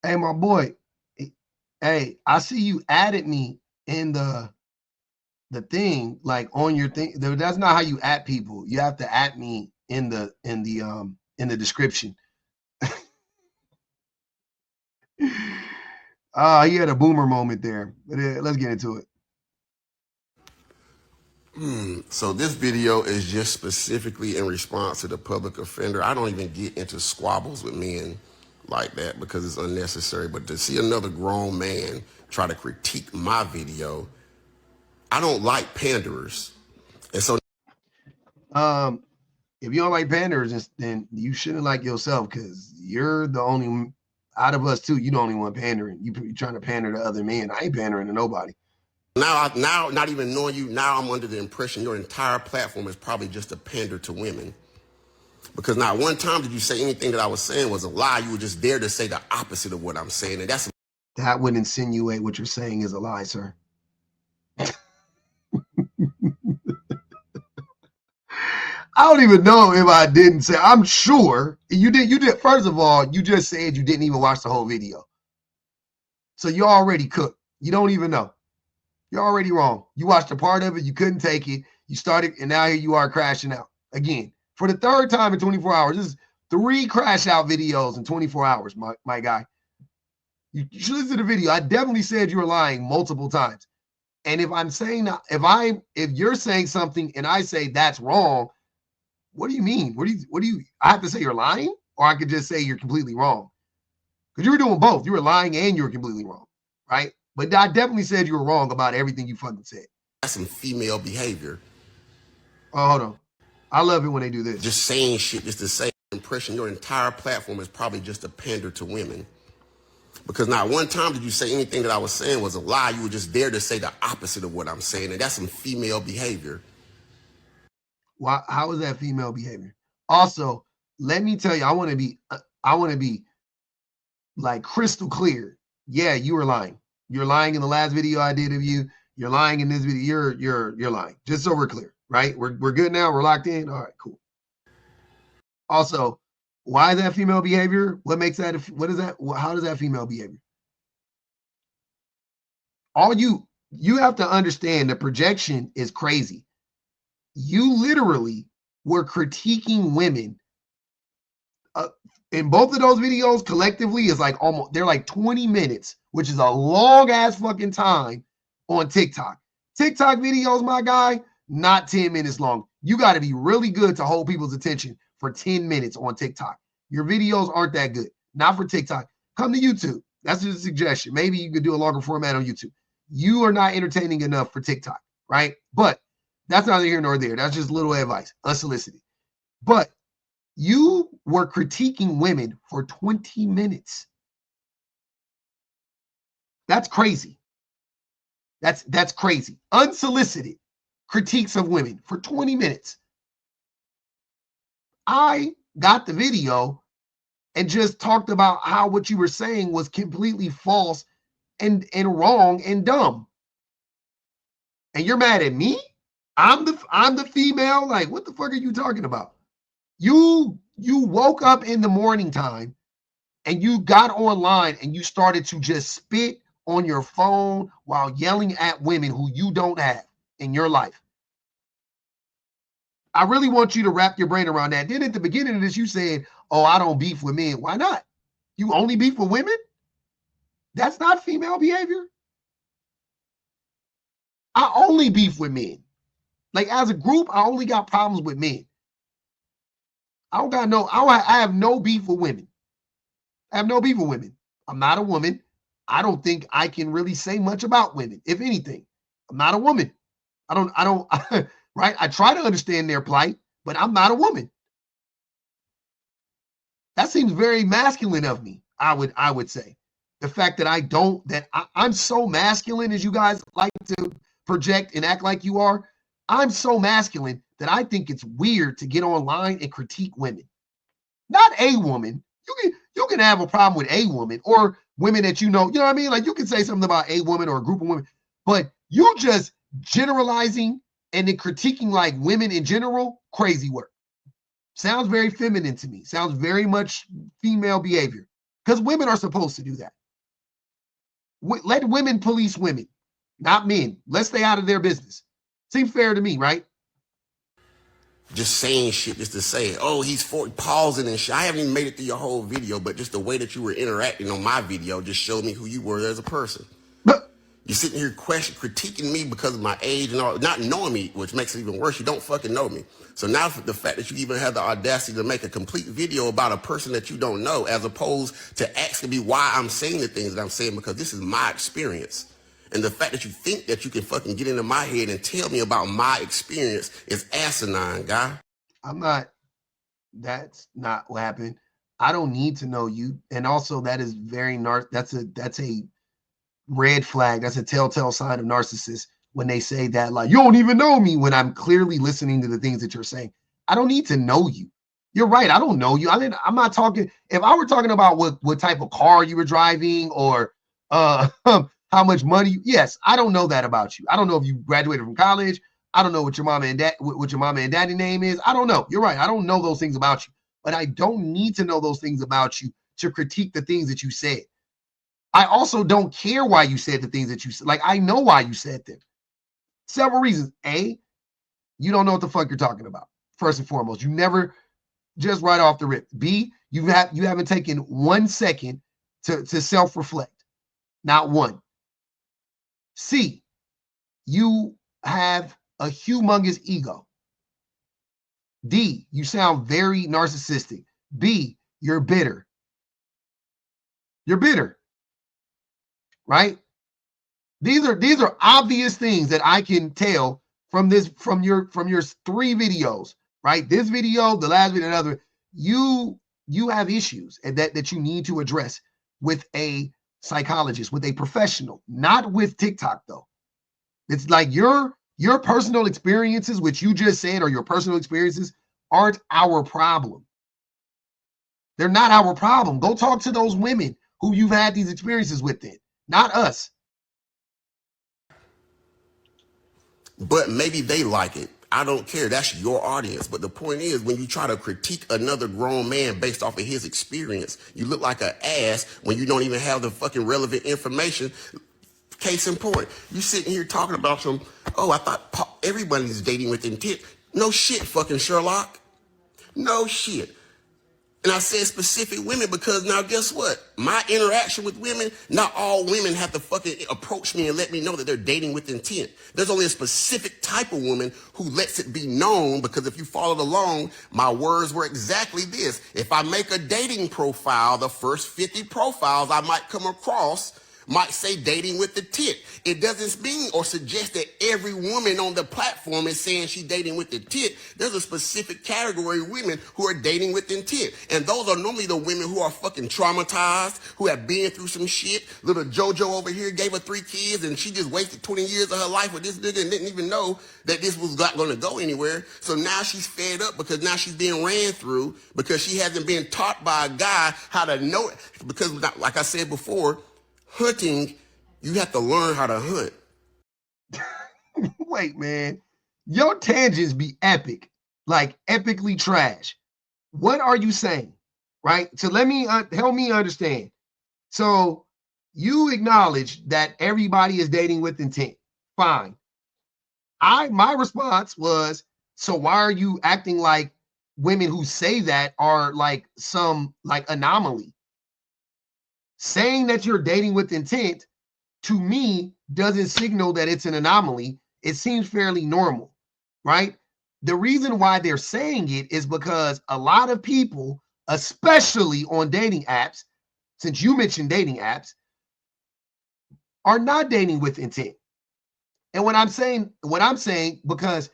Hey, my boy. Hey, I see you added me in the thing, like on your thing. That's not how you add people. You have to add me in the description. He had a boomer moment there. But let's get into it. So this video is just specifically in response to the public offender. I don't even get into squabbles with men like that because it's unnecessary. But to see another grown man try to critique my video, I don't like panderers. And so If you don't like panders, then you shouldn't like yourself, because you're the only out of us two. You the only one pandering. You trying to pander to other men. I ain't pandering to nobody. now, not even knowing you, now I'm under the impression your entire platform is probably just a pander to women. Because not one time did you say anything that I was saying was a lie. You were just there to say the opposite of what I'm saying. And That would insinuate what you're saying is a lie, sir. I don't even know if I didn't say. I'm sure you did. You did. First of all, you just said you didn't even watch the whole video, so you're already cooked. You don't even know. You're already wrong. You watched a part of it. You couldn't take it. You started, and now here you are crashing out again for the third time in 24 hours. This is 3 crash out videos in 24 hours, my guy. You should listen to the video. I definitely said you were lying multiple times. And if I'm saying, if you're saying something and I say that's wrong, what do you mean? What do you, I have to say you're lying, or I could just say you're completely wrong? Because you were doing both. You were lying and you were completely wrong, right? But I definitely said you were wrong about everything you fucking said. that's some female behavior. Oh, hold on. I love it when they do this. Just saying shit just to say impression. Your entire platform is probably just a pander to women. Because not one time did you say anything that I was saying was a lie. You were just there to say the opposite of what I'm saying. And that's some female behavior. Why? How is that female behavior? Also, let me tell you, I want to be like crystal clear. Yeah, you were lying. You're lying in the last video I did of you. You're lying in this video. You're lying. Just so we're clear, right? We're good now. We're locked in. All right, cool. Also, why is that female behavior? What makes that? What is that? How does that female behavior? All you have to understand, the projection is crazy. You literally were critiquing women. In both of those videos collectively is like almost, they're like 20 minutes, which is a long ass fucking time on TikTok. TikTok videos, my guy, not 10 minutes long. You got to be really good to hold people's attention for 10 minutes on TikTok. Your videos aren't that good. Not for TikTok. Come to YouTube. That's just a suggestion. Maybe you could do a longer format on YouTube. You are not entertaining enough for TikTok, right? But that's neither here nor there. That's just little advice, unsolicited. But you were critiquing women for 20 minutes. That's crazy. That's crazy. Unsolicited critiques of women for 20 minutes. I got the video and just talked about how what you were saying was completely false and wrong and dumb. And you're mad at me? I'm the female. Like, what the fuck are you talking about? You woke up in the morning time and you got online and you started to just spit on your phone while yelling at women who you don't have in your life. I really want you to wrap your brain around that. Then at the beginning of this, you said, oh, I don't beef with men. Why not? You only beef with women? That's not female behavior. I only beef with men. Like, as a group, I only got problems with men. I have no beef with women. I have no beef with women. I'm not a woman. I don't think I can really say much about women. If anything, I'm not a woman. I don't, right? I try to understand their plight, but I'm not a woman. That seems very masculine of me. I would say the fact that I'm so masculine, as you guys like to project and act like you are. I'm so masculine that I think it's weird to get online and critique women. Not a woman. You can have a problem with a woman or women that you know what I mean? Like, you can say something about a woman or a group of women, but you just generalizing and then critiquing like women in general, crazy work. Sounds very feminine to me. Sounds very much female behavior. because women are supposed to do that. Let women police women, not men. Let's stay out of their business. Seems fair to me, right? Just saying shit just to say it. Oh, he's pausing and shit. I haven't even made it through your whole video, but just the way that you were interacting on my video just showed me who you were as a person. But You're sitting here critiquing me because of my age and all, not knowing me, which makes it even worse. You don't fucking know me. So now the fact that you even have the audacity to make a complete video about a person that you don't know, as opposed to asking me why I'm saying the things that I'm saying, because this is my experience. And the fact that you think that you can fucking get into my head and tell me about my experience is asinine, guy. That's not what happened. I don't need to know you. And also that is very that's a red flag. That's a telltale sign of narcissists when they say that, like, you don't even know me, when I'm clearly listening to the things that you're saying. I don't need to know you. You're right. I don't know you. I mean, I'm not talking. If I were talking about what type of car you were driving or how much money, yes, I don't know that about you. I don't know if you graduated from college. I don't know what your mama and daddy name is. I don't know. You're right. I don't know those things about you, but I don't need to know those things about you to critique the things that you said. I also don't care why you said the things that you said. Like, I know why you said them. Several reasons. A, you don't know what the fuck you're talking about. First and foremost, you never just right off the rip. B, you haven't taken 1 second to self-reflect. Not one. C, you have a humongous ego. D, you sound very narcissistic. B, you're bitter. You're bitter. Right? These are obvious things that I can tell from your 3 videos, right? This video, the last video, another. You have issues and that you need to address with a psychologist, with a professional, not with TikTok though. It's like your personal experiences, which you just said are your personal experiences, aren't our problem. They're not our problem. Go talk to those women who you've had these experiences with then, not us. But maybe they like it. I don't care. That's your audience. But the point is, when you try to critique another grown man based off of his experience, you look like an ass when you don't even have the fucking relevant information. Case in point, you sitting here talking about some, oh, I thought everybody's dating with intent. No shit, fucking Sherlock. No shit. And I said specific women because now guess what? My interaction with women, not all women have to fucking approach me and let me know that they're dating with intent. There's only a specific type of woman who lets it be known, because if you followed along, my words were exactly this. If I make a dating profile, the first 50 profiles I might come across might say dating with intent. It doesn't mean or suggest that every woman on the platform is saying she's dating with intent. There's a specific category of women who are dating with intent. And those are normally the women who are fucking traumatized, who have been through some shit. Little JoJo over here gave her 3 kids and she just wasted 20 years of her life with this nigga and didn't even know that this was not going to go anywhere. So now she's fed up because now she's being ran through because she hasn't been taught by a guy how to know it. Because like I said before, hunting, you have to learn how to hunt. Wait, man. Your tangents be epic, like epically trash. What are you saying? Right? So let me help me understand. So you acknowledge that everybody is dating with intent. Fine. My response was, so why are you acting like women who say that are like some like anomaly? Saying that you're dating with intent, to me, doesn't signal that it's an anomaly. It seems fairly normal, right? The reason why they're saying it is because a lot of people, especially on dating apps, since you mentioned dating apps, are not dating with intent. And what I'm saying, because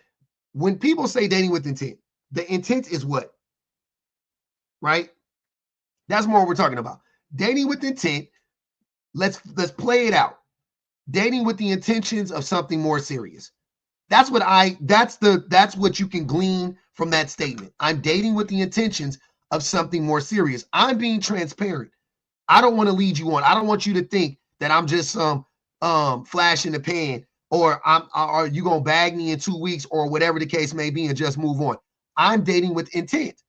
when people say dating with intent, the intent is what? Right? That's more what we're talking about. Dating with intent, let's play it out. Dating with the intentions of something more serious. That's what you can glean from that statement. I'm dating with the intentions of something more serious. I'm being transparent. I don't want to lead you on. I don't want you to think that I'm just some flash in the pan, or are you gonna bag me in 2 weeks, or whatever the case may be, and just move on. I'm dating with intent.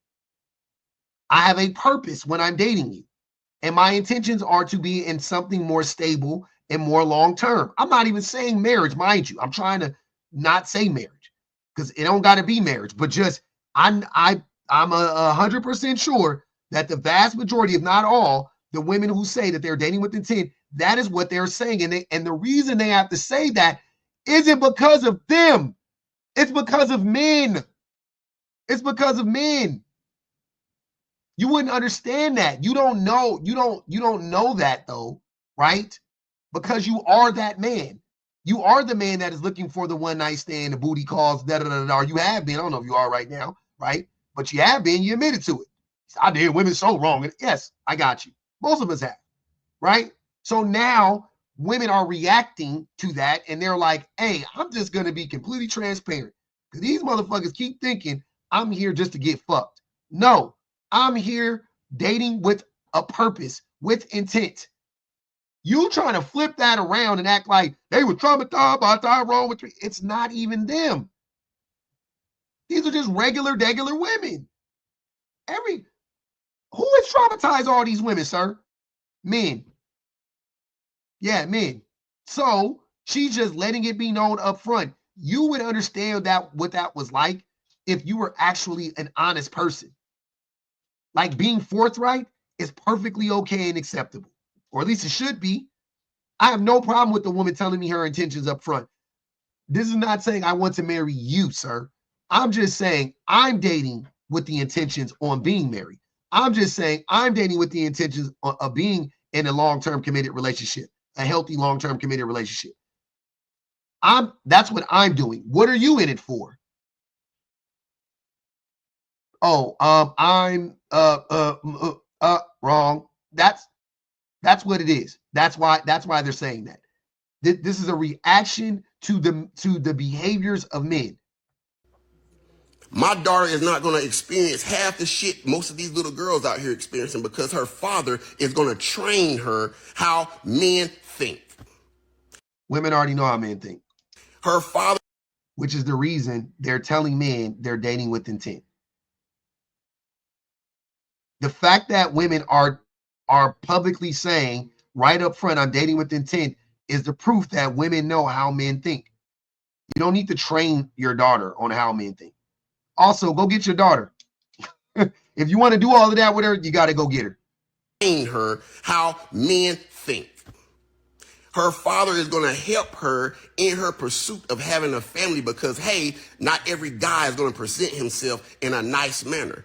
I have a purpose when I'm dating you. And my intentions are to be in something more stable and more long term. I'm not even saying marriage, mind you. I'm trying to not say marriage because it don't got to be marriage, but just I'm 100% sure that the vast majority, if not all, the women who say that they're dating with intent, that is what they're saying. And the reason they have to say that isn't because of them. It's because of men. It's because of men. You wouldn't understand that. You don't know. You don't know that though, right? Because you are that man. You are the man that is looking for the one night stand, the booty calls, da da da da. You have been. I don't know if you are right now, right? But you have been. You admitted to it. I did women so wrong. Yes, I got you. Most of us have, right? So now women are reacting to that, and they're like, "Hey, I'm just gonna be completely transparent because these motherfuckers keep thinking I'm here just to get fucked. No, I'm here dating with a purpose, with intent. You trying to flip that around and act like they were traumatized by Tyrone with three. It's not even them. These are just regular women. Who has traumatized all these women, sir? Men. Yeah, men. So she's just letting it be known up front. You would understand that what that was like if you were actually an honest person. Like being forthright is perfectly okay and acceptable, or at least it should be. I have no problem with the woman telling me her intentions up front. This is not saying I want to marry you, sir. I'm just saying I'm dating with the intentions on being married. I'm just saying I'm dating with the intentions of being in a long-term committed relationship, a healthy long-term committed relationship. That's what I'm doing. What are you in it for? Oh, I'm wrong. That's what it is. That's why they're saying that. This is a reaction to the behaviors of men. My daughter is not going to experience half the shit most of these little girls out here experiencing because her father is going to train her how men think. Women already know how men think. Her father, which is the reason they're telling men they're dating with intent. The fact that women are publicly saying right up front, I'm dating with intent, is the proof that women know how men think. You don't need to train your daughter on how men think. Also, go get your daughter. If you want to do all of that with her, you got to go get her. Train her how men think. Her father is going to help her in her pursuit of having a family because, hey, not every guy is going to present himself in a nice manner.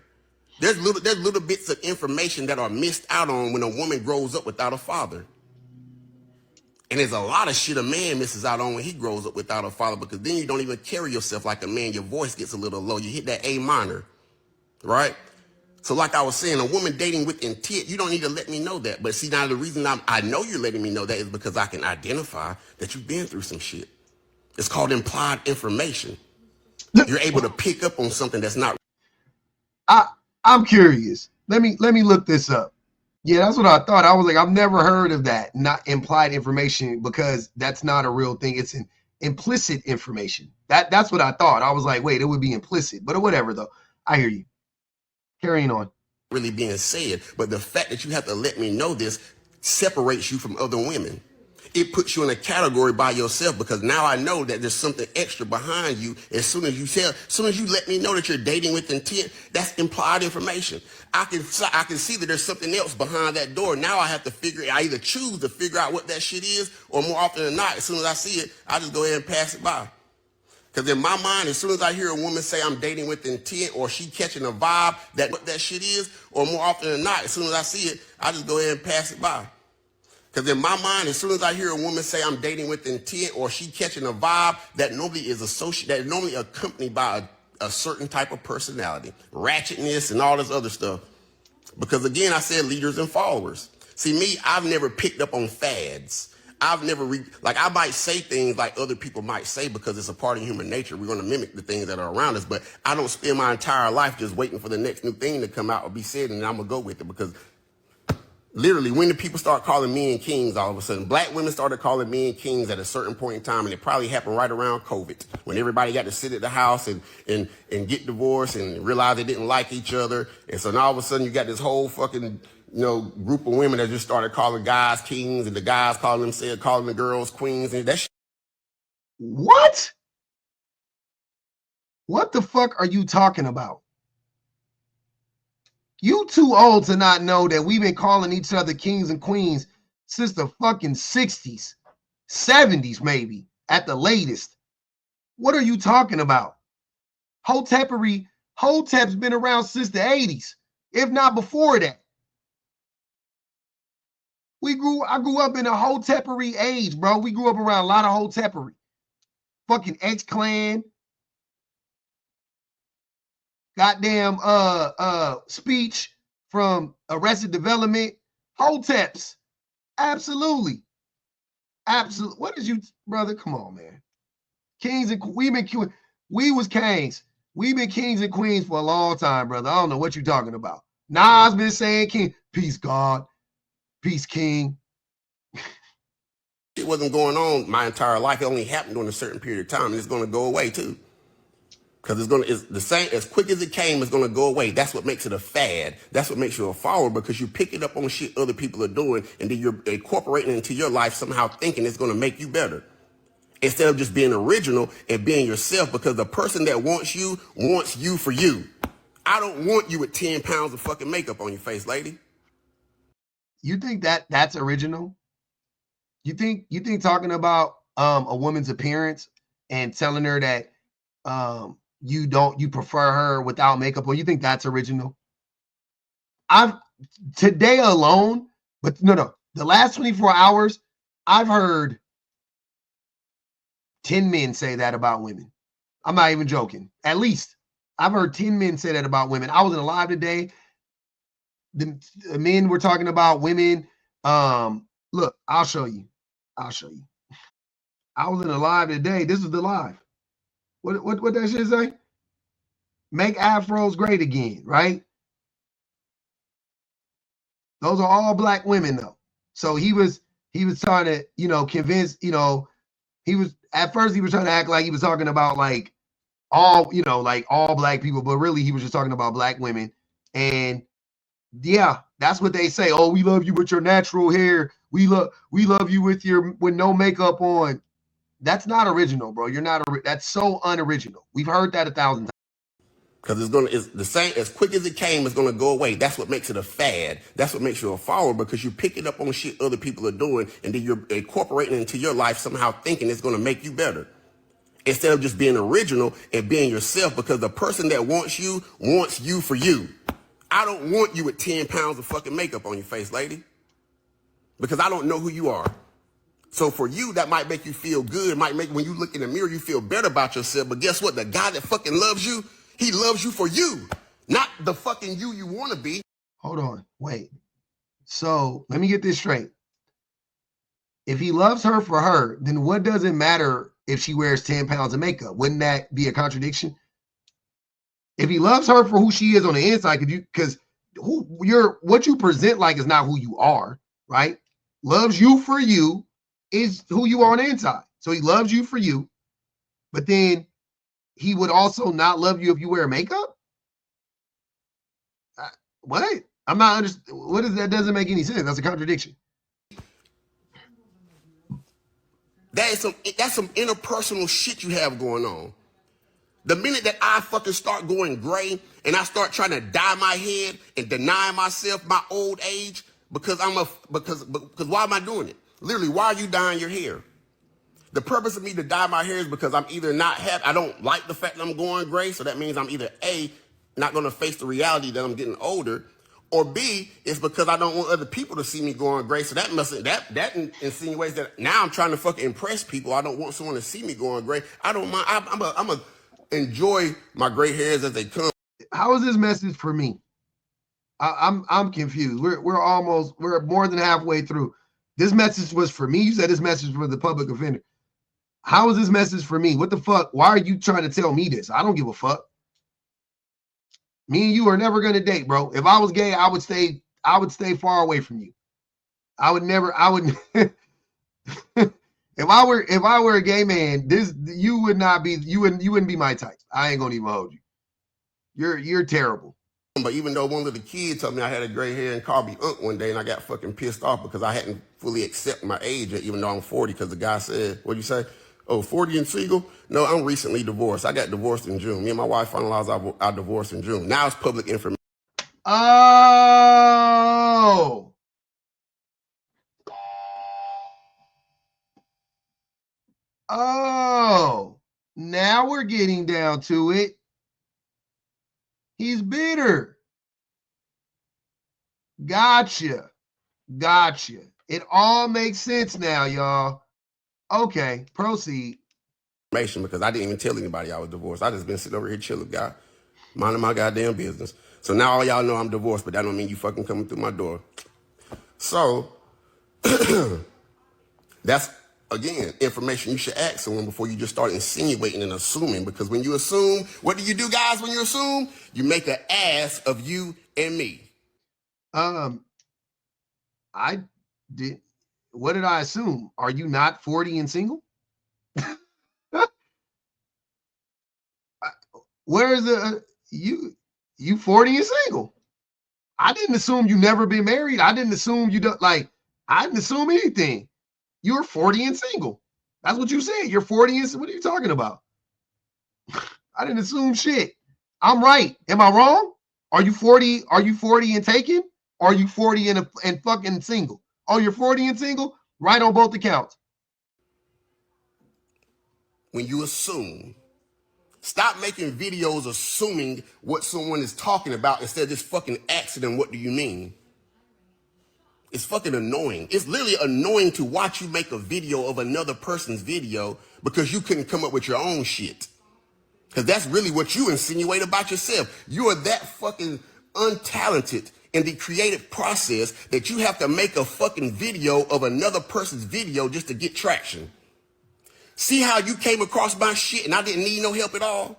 There's little bits of information that are missed out on when a woman grows up without a father. And there's a lot of shit a man misses out on when he grows up without a father because then you don't even carry yourself like a man. Your voice gets a little low. You hit that A minor, right? So like I was saying, a woman dating with intent, you don't need to let me know that. But see, now the reason I know you're letting me know that is because I can identify that you've been through some shit. It's called implied information. You're able to pick up on something that's not. I'm curious. Let me look this up. Yeah, that's what I thought. I was like, I've never heard of that, not implied information, because that's not a real thing. It's an implicit information. That's what I thought. I was like, wait, it would be implicit, but whatever though. I hear you. Carrying on. Really being said, but the fact that you have to let me know this separates you from other women. It puts you in a category by yourself because now I know that there's something extra behind you. As soon as you let me know that you're dating with intent, that's implied information. I can see that there's something else behind that door. Now I either choose to figure out what that shit is, or more often than not, as soon as I see it, I just go ahead and pass it by. Because in my mind, as soon as I hear a woman say I'm dating with intent, or she catching a vibe that what that shit is, or more often than not, as soon as I see it, I just go ahead and pass it by. Because in my mind, as soon as I hear a woman say I'm dating with intent, or she catching a vibe that normally is accompanied by a certain type of personality, ratchetness and all this other stuff. Because again, I said leaders and followers. See, me, I've never picked up on fads. I've never, I might say things like other people might say because it's a part of human nature. We're going to mimic the things that are around us, but I don't spend my entire life just waiting for the next new thing to come out or be said, and I'm going to go with it because literally, when the people start calling men kings, all of a sudden, black women started calling men kings at a certain point in time, and it probably happened right around COVID, when everybody got to sit at the house and get divorced and realize they didn't like each other. And so now all of a sudden, you got this whole fucking group of women that just started calling guys kings and the guys calling the girls queens, and that shit. What? What the fuck are you talking about? You too old to not know that we've been calling each other kings and queens since the fucking 60s, 70s maybe, at the latest. What are you talking about? Hotep's been around since the 80s, if not before that. I grew up in a hotepery age, bro. We grew up around a lot of hotepery. Fucking X-Clan. Goddamn speech from Arrested Development. Hoteps. Absolutely. Absolutely. What is you, brother? Come on, man. Kings and we was kings. We've been kings and queens for a long time, brother. I don't know what you're talking about. Nas been saying king, peace God, peace king. It wasn't going on my entire life. It only happened during a certain period of time, and it's going to go away too. Because it's the same, as quick as it came, it's going to go away. That's what makes it a fad. That's what makes you a follower, because you pick it up on shit other people are doing, and then you're incorporating it into your life somehow, thinking it's going to make you better. Instead of just being original and being yourself, because the person that wants you for you. I don't want you with 10 pounds of fucking makeup on your face, lady. You think that's original? You think talking about a woman's appearance and telling her that you prefer her without makeup on, you think that's original? Today alone, but no, the last 24 hours, I've heard 10 men say that about women. I'm not even joking. At least I've heard 10 men say that about women. I was in a live today. The men were talking about women. Look, I'll show you. I was in a live today. This is the live. What that shit say? Make afros great again, right? Those are all black women though. So he was trying to, convince, he was trying to act like he was talking about like all black people, but really he was just talking about black women. And yeah, that's what they say. Oh, we love you with your natural hair. We love you with no makeup on. That's not original, bro. You're not. That's so unoriginal. We've heard that 1,000 times. Because it's the same, as quick as it came, it's going to go away. That's what makes it a fad. That's what makes you a follower, because you pick it up on shit other people are doing, and then you're incorporating it into your life somehow, thinking it's going to make you better. Instead of just being original and being yourself, because the person that wants you for you. I don't want you with 10 pounds of fucking makeup on your face, lady. Because I don't know who you are. So for you, that might make you feel good. It might make, when you look in the mirror, you feel better about yourself. But guess what? The guy that fucking loves you, he loves you for you. Not the fucking you want to be. Hold on. Wait. So let me get this straight. If he loves her for her, then what does it matter if she wears 10 pounds of makeup? Wouldn't that be a contradiction? If he loves her for who she is on the inside, because what you present like is not who you are, right? Loves you for you is who you are on the inside. So he loves you for you, but then he would also not love you if you wear makeup? What? I'm not understanding. What is that? Doesn't make any sense. That's a contradiction. That's some interpersonal shit you have going on. The minute that I fucking start going gray and I start trying to dye my head and deny myself my old age, because why am I doing it? Literally, why are you dyeing your hair? The purpose of me to dye my hair is because I'm either not happy, I don't like the fact that I'm going gray, so that means I'm either A, not going to face the reality that I'm getting older, or B, it's because I don't want other people to see me going gray. So that insinuates that now I'm trying to fucking impress people. I don't want someone to see me going gray. I don't mind. I'm a enjoy my gray hairs as they come. How is this message for me? I'm confused. We're more than halfway through. This message was for me. You said this message was for the public offender. How is this message for me? What the fuck? Why are you trying to tell me this? I don't give a fuck. Me and you are never gonna date, bro. If I was gay, I would stay far away from you. I would if I were a gay man, you wouldn't be my type. I ain't gonna even hold you. You're terrible. But even though one of the kids told me I had a gray hair and called me Unc one day, and I got fucking pissed off because I hadn't fully accepted my age yet, even though I'm 40, because the guy said, what'd you say? Oh, 40 and single? No, I'm recently divorced. I got divorced in June. Me and my wife finalized our divorce in June. Now it's public information. Oh. Oh. Now we're getting down to it. He's bitter. Gotcha. Gotcha. It all makes sense now, y'all. Okay, proceed. Because I didn't even tell anybody I was divorced. I just been sitting over here chilling, guy, minding my goddamn business. So now all y'all know I'm divorced, but that don't mean you fucking coming through my door. So that's, again, information you should ask someone before you just start insinuating and assuming. Because when you assume, what do you do, guys, when you assume? You make an ass of you and me. I did. What did I assume? Are you not 40 and single? Where's the you 40 and single? I didn't assume you never been married. I didn't assume you don't I didn't assume anything. You're 40 and single. That's what you said. You're 40 and what are you talking about? I didn't assume shit. I'm right. Am I wrong? Are you 40? Are you 40 and taken? Or are you 40 and fucking single? Oh, you're 40 and single? Right on both accounts. When you assume, stop making videos assuming what someone is talking about instead of just fucking asking them, what do you mean? It's fucking annoying. It's literally annoying to watch you make a video of another person's video because you couldn't come up with your own shit. Because that's really what you insinuate about yourself. You are that fucking untalented in the creative process that you have to make a fucking video of another person's video just to get traction. See how you came across my shit and I didn't need no help at all?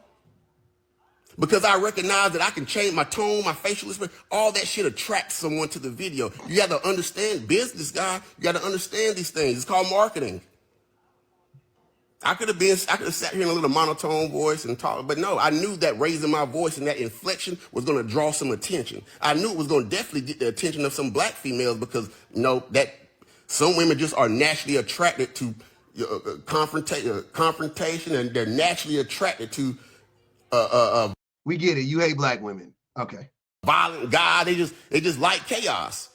Because I recognize that I can change my tone, my facial expression, all that shit attracts someone to the video. You got to understand business, guy. You got to understand these things. It's called marketing. I could have sat here in a little monotone voice and talked, but no, I knew that raising my voice and that inflection was going to draw some attention. I knew it was going to definitely get the attention of some black females because, that some women just are naturally attracted to confrontation, and they're naturally attracted to we get it. You hate black women. Okay. Violent guy. They just like chaos,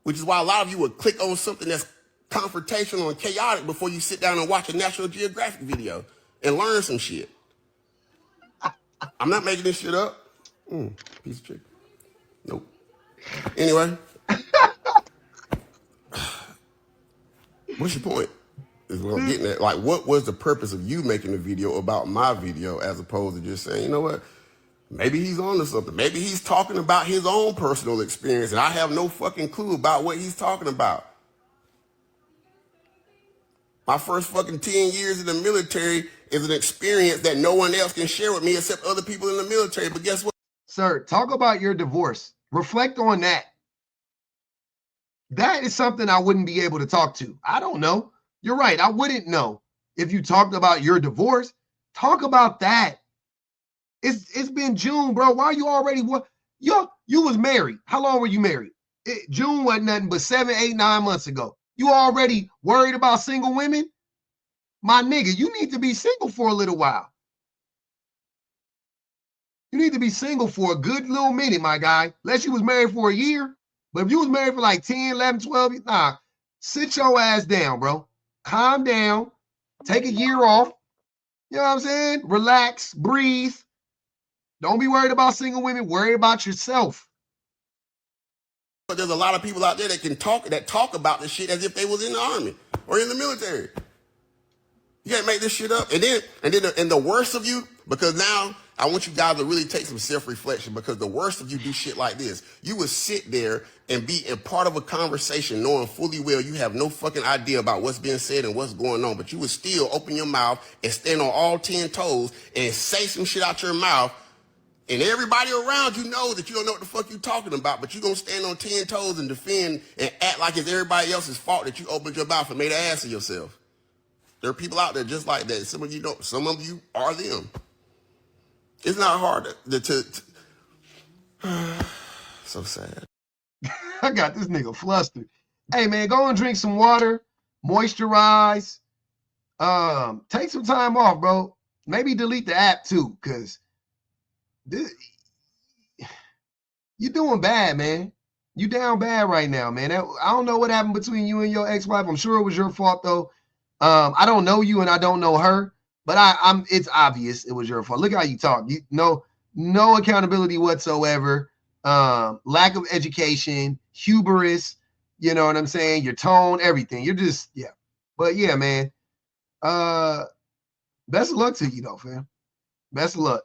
which is why a lot of you would click on something that's confrontational and chaotic before you sit down and watch a National Geographic video and learn some shit. I'm not making this shit up. Piece of chicken. Nope. Anyway. What's your point? Is what I'm getting at. Like, what was the purpose of you making a video about my video as opposed to just saying, you know what? Maybe he's on to something. Maybe he's talking about his own personal experience and I have no fucking clue about what he's talking about. My first fucking 10 years in the military is an experience that no one else can share with me except other people in the military. But guess what? Sir, talk about your divorce. Reflect on that. That is something I wouldn't be able to talk to. I don't know. You're right. I wouldn't know if you talked about your divorce. Talk about that. It's been June, bro. Why are you already you was married? How long were you married? June wasn't nothing but 7, 8, 9 months ago. You already worried about single women? My nigga, you need to be single for a little while. You need to be single for a good little minute, my guy. Unless you was married for a year. But if you was married for like 10, 11, 12, sit your ass down, bro. Calm down. Take a year off. You know what I'm saying? Relax, breathe. Don't be worried about single women. Worry about yourself. But there's a lot of people out there that talk about this shit as if they was in the army or in the military. You can't make this shit up. And the worst of you, because now I want you guys to really take some self-reflection, because the worst of you do shit like this. You would sit there and be a part of a conversation knowing fully well you have no fucking idea about what's being said and what's going on, but you would still open your mouth and stand on all 10 toes and say some shit out your mouth. And everybody around you knows that you don't know what the fuck you talking about, but you gonna stand on 10 toes and defend and act like it's everybody else's fault that you opened your mouth and made an ass of yourself. There are people out there just like that. Some of you don't. Some of you are them. It's not hard So sad. I got this nigga flustered. Hey man, go and drink some water, moisturize. Take some time off, bro. Maybe delete the app too, because you're doing bad, man. You down bad right now, man. I don't know what happened between you and your ex-wife. I'm sure it was your fault though. I don't know you and I don't know her, but it's obvious it was your fault. Look how you talk. You no accountability whatsoever. Lack of education, hubris, you know what I'm saying? Your tone, everything. You're just, yeah. But yeah, man. Best of luck to you though, fam. Best of luck.